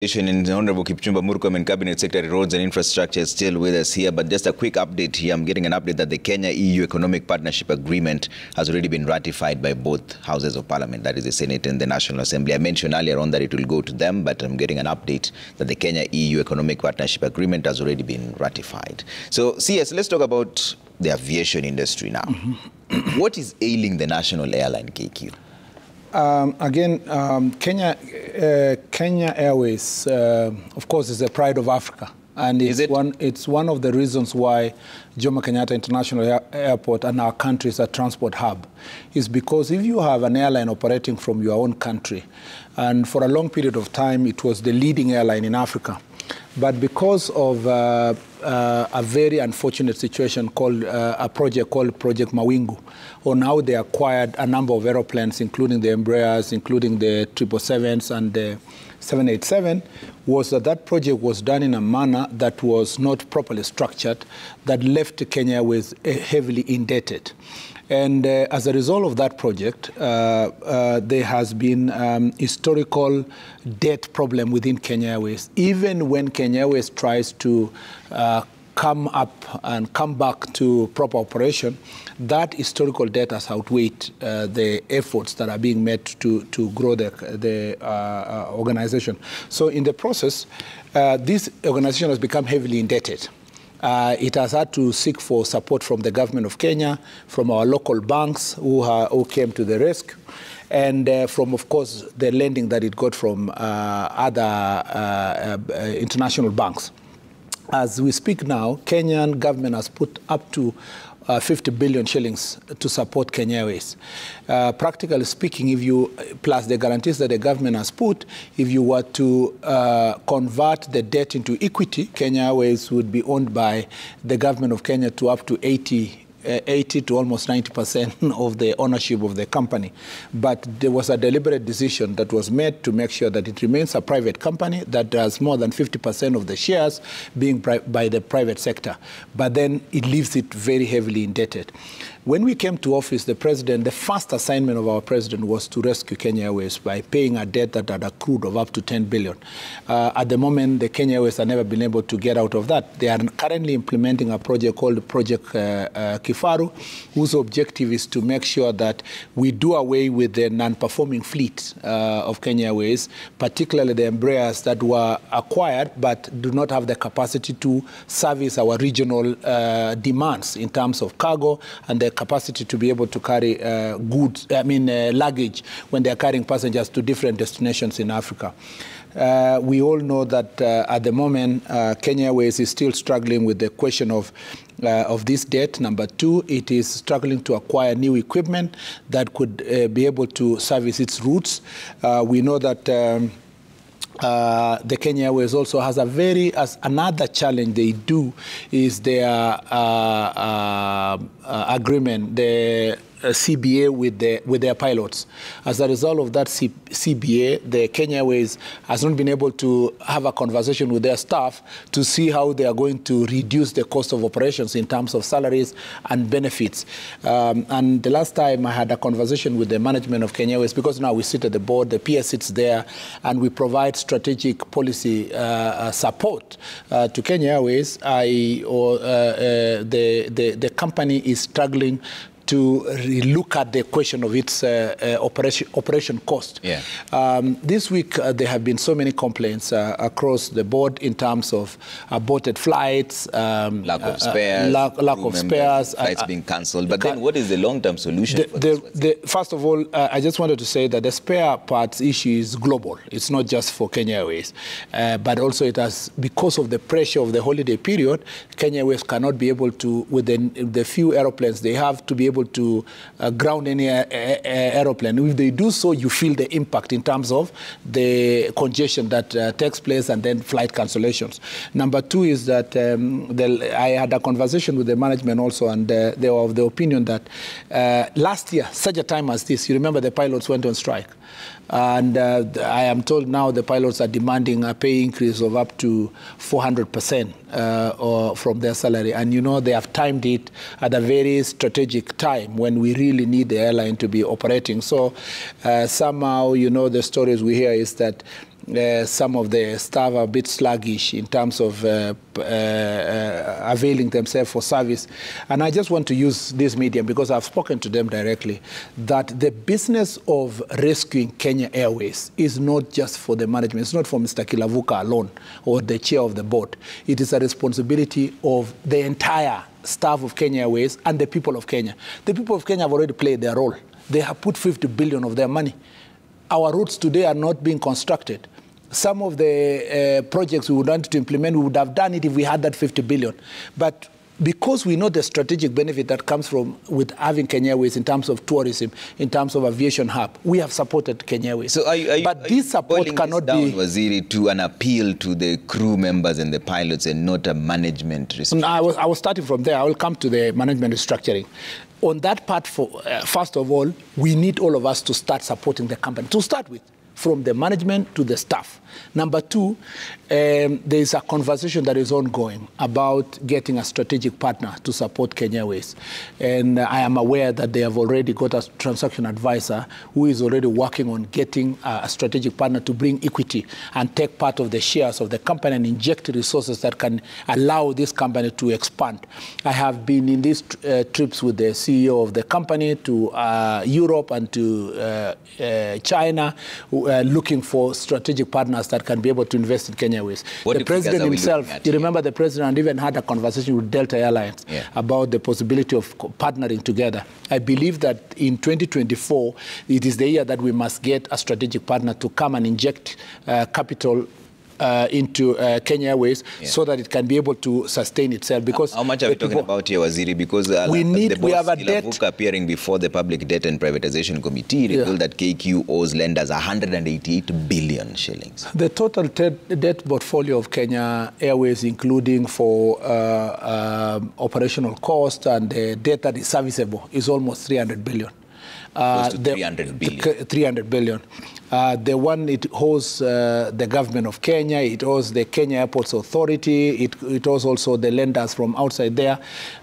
In Honorable Kipchumba Murkomen, Cabinet Secretary, Roads and Infrastructure, is still with us here. But just a quick update here. I'm getting an update that the Kenya-EU Economic Partnership Agreement has already been ratified by both houses of parliament, that is the Senate and the National Assembly. I mentioned earlier on that it will go to them, but I'm getting an update that the Kenya-EU Economic Partnership Agreement has already been ratified. So, CS, let's talk about the aviation industry now. What is ailing the national airline, KQ? Kenya Airways, of course, is the pride of Africa. And it's one of the reasons why Jomo Kenyatta International Airport and our country is a transport hub. Is because if you have an airline operating from your own country, and for a long period of time, it was the leading airline in Africa. But because of a very unfortunate situation called a project called Project Mawingu, on how they acquired a number of aeroplanes, including the Embraers, including the 777s and the 787, was that project was done in a manner that was not properly structured, that left Kenya Airways heavily indebted. And as a result of that project, there has been historical debt problem within Kenya Airways. Even when Kenya Airways tries to come up and come back to proper operation, that historical debt has outweighed the efforts that are being made to grow the organization. So in the process, this organization has become heavily indebted. It has had to seek for support from the government of Kenya, from our local banks who came to the rescue, and from, of course, the lending that it got from other international banks. As we speak now, Kenyan government has put up to 50 billion shillings to support Kenya Airways. Practically speaking, if you, plus the guarantees that the government has put, if you were to convert the debt into equity, Kenya Airways would be owned by the government of Kenya to up to 80 to almost 90% of the ownership of the company. But there was a deliberate decision that was made to make sure that it remains a private company that has more than 50% of the shares being by the private sector. But then it leaves it very heavily indebted. When we came to office, the first assignment of our president was to rescue Kenya Airways by paying a debt that had accrued of up to 10 billion. At the moment, the Kenya Airways have never been able to get out of that. They are currently implementing a project called Project Kifaru, whose objective is to make sure that we do away with the non-performing fleet of Kenya Airways, particularly the Embraers that were acquired but do not have the capacity to service our regional demands in terms of cargo and the capacity to be able to carry luggage when they are carrying passengers to different destinations in Africa. We all know that at the moment, Kenya Airways is still struggling with the question of this debt. Number two, it is struggling to acquire new equipment that could be able to service its routes. We know that the Kenya Airways also has another challenge they do is their agreement, the CBA with their pilots. As a result of that CBA, the Kenya Airways has not been able to have a conversation with their staff to see how they are going to reduce the cost of operations in terms of salaries and benefits. And the last time I had a conversation with the management of Kenya Airways, because now we sit at the board, the PS sits there, and we provide strategic policy support to Kenya Airways. The company is struggling to look at the question of its operation cost. Yeah. This week, there have been so many complaints across the board in terms of aborted flights, lack of spares, flights being cancelled. But then what is the long-term solution for this? First of all, I just wanted to say that the spare parts issue is global. It's not just for Kenya Airways. But also it has, because of the pressure of the holiday period, Kenya Airways cannot be able to, with the few aeroplanes they have, to be able to ground any aeroplane. If they do so, you feel the impact in terms of the congestion that takes place and then flight cancellations. Number two is that I had a conversation with the management also, and they were of the opinion that last year, such a time as this, you remember the pilots went on strike. And I am told now the pilots are demanding a pay increase of up to 400% from their salary. And, you know, they have timed it at a very strategic time when we really need the airline to be operating. So somehow, you know, the stories we hear is that some of the staff are a bit sluggish in terms of availing themselves for service. And I just want to use this medium because I've spoken to them directly that the business of rescuing Kenya Airways is not just for the management. It's not for Mr. Kilavuka alone or the chair of the board. It is a responsibility of the entire staff of Kenya Airways and the people of Kenya. The people of Kenya have already played their role. They have put 50 billion of their money. Our routes today are not being constructed. Some of the projects we would want to implement, we would have done it if we had that 50 billion. But because we know the strategic benefit that comes from with having Kenya Airways in terms of tourism, in terms of aviation hub, we have supported Kenya Airways. So but this support cannot be Waziri, to an appeal to the crew members and the pilots and not a management restructuring. I was starting from there. I will come to the management restructuring. On that part, first of all, we need all of us to start supporting the company, to start with, from the management to the staff. Number two, there is a conversation that is ongoing about getting a strategic partner to support Kenya Airways. And I am aware that they have already got a transaction advisor who is already working on getting a strategic partner to bring equity and take part of the shares of the company and inject resources that can allow this company to expand. I have been in these trips with the CEO of the company to Europe and to China, looking for strategic partners that can be able to invest in Kenya Airways. The president himself, you remember the president even had a conversation with Delta Airlines about the possibility of partnering together. I believe that in 2024, it is the year that we must get a strategic partner to come and inject capital into Kenya Airways so that it can be able to sustain itself. Because how much are we talking about here, Waziri? Because we have a debt appearing before the Public Debt and Privatization Committee revealed that KQ owes lenders 188 billion shillings. The total debt portfolio of Kenya Airways, including for operational cost and the debt that is serviceable, is almost 300 billion. Close to 300 billion. 300 billion. The one, it owes the government of Kenya, it owes the Kenya Airports Authority, it owes also the lenders from outside there.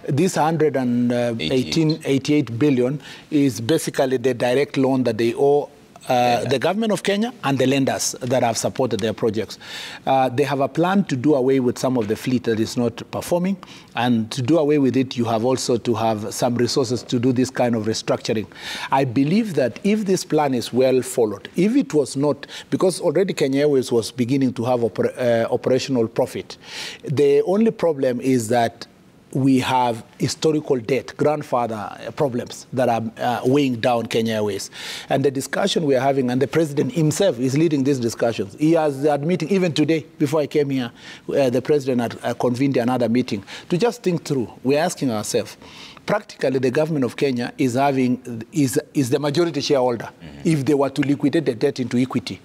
This 188 billion is basically the direct loan that they owe the government of Kenya and the lenders that have supported their projects. They have a plan to do away with some of the fleet that is not performing, and to do away with it, you have also to have some resources to do this kind of restructuring. I believe that if this plan is well followed, if it was not, because already Kenya Airways was beginning to have operational profit, the only problem is that we have historical debt, grandfather problems that are weighing down Kenya Airways. And the discussion we are having, and the president himself is leading these discussions. He has admitting, even today, before I came here, the president had convened another meeting to just think through. We're asking ourselves, practically the government of Kenya is the majority shareholder if they were to liquidate the debt into equity.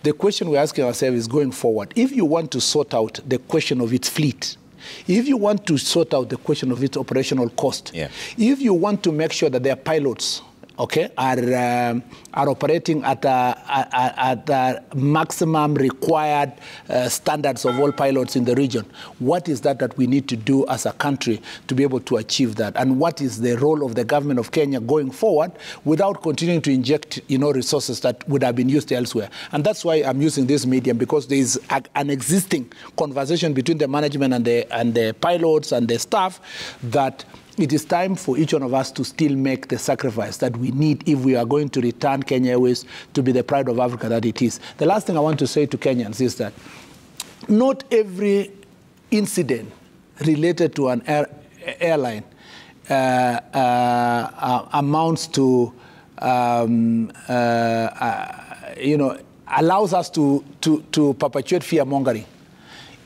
The question we're asking ourselves is going forward, if you want to sort out the question of its fleet, if you want to sort out the question of its operational cost, if you want to make sure that their pilots, are operating at a maximum required standards of all pilots in the region, what is that we need to do as a country to be able to achieve that? And what is the role of the government of Kenya going forward without continuing to inject, resources that would have been used elsewhere? And that's why I'm using this medium, because there is an existing conversation between the management and the pilots and the staff that it is time for each one of us to still make the sacrifice that we need if we are going to return Kenya Airways to be the pride of Africa that it is. The last thing I want to say to Kenyans is that not every incident related to an airline amounts to, allows us to perpetuate fear-mongering.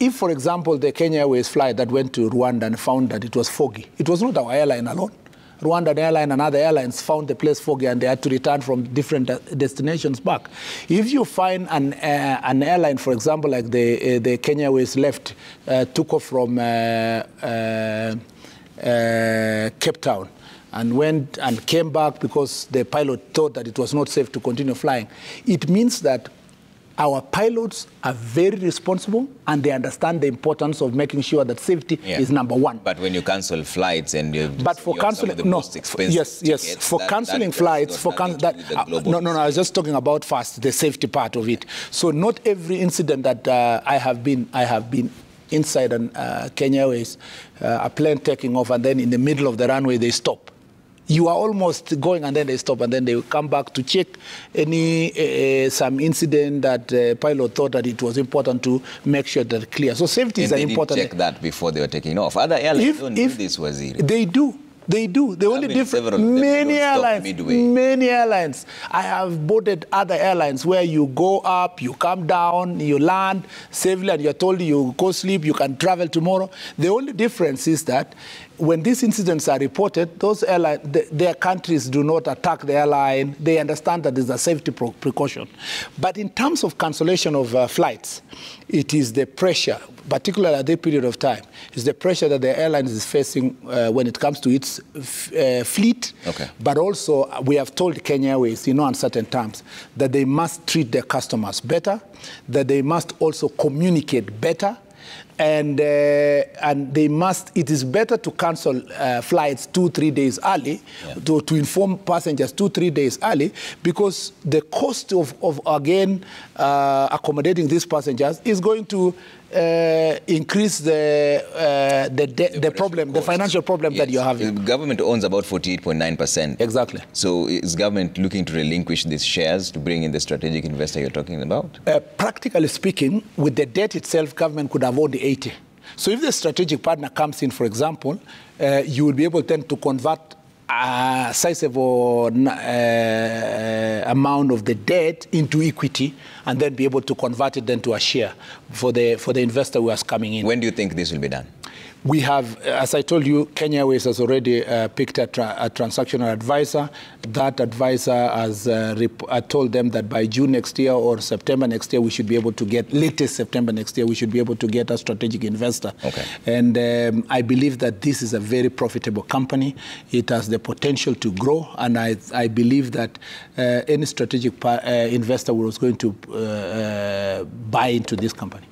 If, for example, the Kenya Airways flight that went to Rwanda and found that it was foggy, it was not our airline alone. Rwandan airline and other airlines found the place foggy and they had to return from different destinations back. If you find an airline, for example, like the Kenya Airways left, took off from Cape Town, and went and came back because the pilot thought that it was not safe to continue flying, it means that Our pilots are very responsible, and they understand the importance of making sure that safety is number one. But when you cancel flights and you canceling, for canceling flights, I was just talking about first the safety part of it. So not every incident that I have been inside Kenya Airways, a plane taking off, and then in the middle of the runway they stop. You are almost going, and then they stop, and then they will come back to check some incident that the pilot thought that it was important to make sure that it's clear. So safety is an important. They didn't check that before they were taking off. Other airlines don't do this, Waziri. They do. They do. The only difference, many airlines. I have boarded other airlines where you go up, you come down, you land safely, and you're told you go sleep, you can travel tomorrow. The only difference is that when these incidents are reported, those airlines, their countries do not attack the airline. They understand that there's a safety precaution. But in terms of cancellation of flights, it is the pressure, particularly at that period of time, is the pressure that the airline is facing when it comes to its fleet. Okay. But also, we have told Kenya Airways, in no uncertain terms, that they must treat their customers better, that they must also communicate better, and they must. It is better to cancel flights 2-3 days early, to inform passengers 2-3 days early, because the cost of again accommodating these passengers is going to increase the financial problem that you're having. The government owns about 48.9%. Exactly. So is government looking to relinquish these shares to bring in the strategic investor you're talking about? Practically speaking, with the debt itself, government could have owned 80. So if the strategic partner comes in, for example, you will be able then to convert a sizable amount of the debt into equity, and then be able to convert it then to a share for the investor who is coming in. When do you think this will be done? We have, as I told you, Kenya Airways has already picked a transactional advisor. That advisor has told them that by June next year or September next year, we should be able to get, latest September next year, we should be able to get a strategic investor. Okay. And I believe that this is a very profitable company. It has the potential to grow, and I believe that any strategic investor was going to buy into this company.